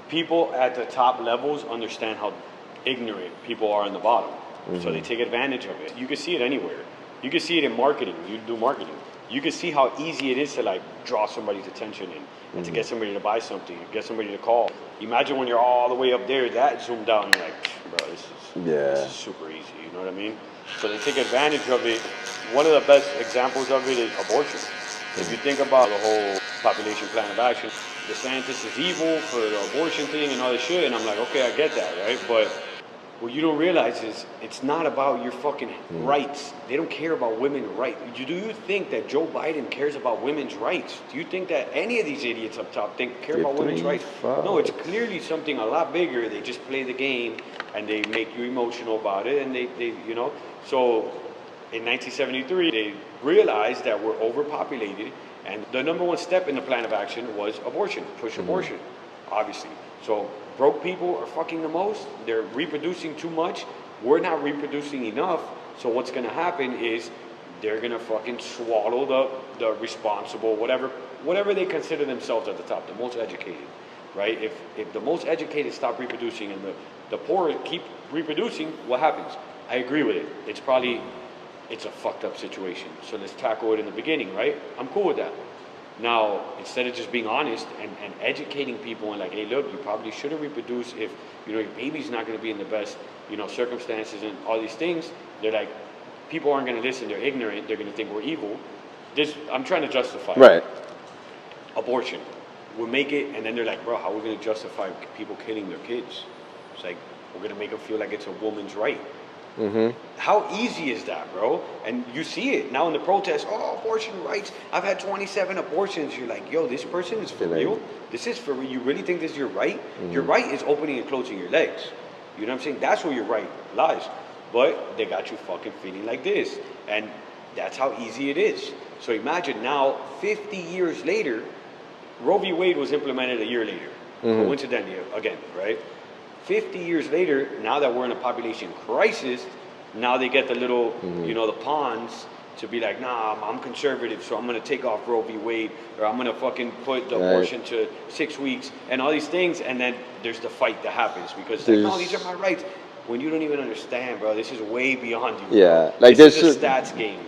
people at the top levels understand how ignorant people are in the bottom. So they take advantage of it. You can see it anywhere. You can see it in marketing. You do marketing. You can see how easy it is to like draw somebody's attention in and to get somebody to buy something, get somebody to call. Imagine when you're all the way up there, that zoomed out and you're like, bro, this is super easy. You know what I mean? So they take advantage of it. One of the best examples of it is abortion. If you think about the whole population plan of action, Desantis is evil for the abortion thing and all this shit, and I'm like, okay, I get that, right? But what you don't realize is it's not about your fucking rights. They don't care about women's rights. Do you think that Joe Biden cares about women's rights? Do you think that any of these idiots up top care about women's rights? No, it's clearly something a lot bigger. They just play the game and they make you emotional about it, and they you know. So in 1973, they realized that we're overpopulated, and the number one step in the plan of action was abortion, push abortion, obviously. So broke people are fucking the most. They're reproducing too much. We're not reproducing enough. So what's going to happen is they're going to fucking swallow the responsible, whatever they consider themselves at the top, the most educated, right? If the most educated stop reproducing and the poor keep reproducing, what happens? I agree with it. It's a fucked up situation. So let's tackle it in the beginning, right? I'm cool with that. Now, instead of just being honest and educating people and like, hey, look, you probably shouldn't reproduce if, you know, your baby's not going to be in the best, you know, circumstances and all these things. They're like, people aren't going to listen. They're ignorant. They're going to think we're evil. I'm trying to justify abortion. We'll make it, and then they're like, bro, how are we going to justify people killing their kids? It's like, we're going to make them feel like it's a woman's right. How easy is that, bro? And you see it now in the protests. Oh, abortion rights. I've had 27 abortions. You're like, yo, this person is for real? This is for real? You really think this is your right? Your right is opening and closing your legs. You know what I'm saying? That's where your right lies. But they got you fucking feeling like this. And that's how easy it is. So imagine now, 50 years later, Roe v. Wade was implemented a year later. Coincidentally, again, right? 50 years later, now that we're in a population crisis, now they get the little, you know, the pawns to be like, nah, I'm conservative, so I'm going to take off Roe v. Wade, or I'm going to fucking put the abortion to 6 weeks, and all these things, and then there's the fight that happens, because like, no, these are my rights. When you don't even understand, bro, this is way beyond you. Yeah. Like this is a stats game.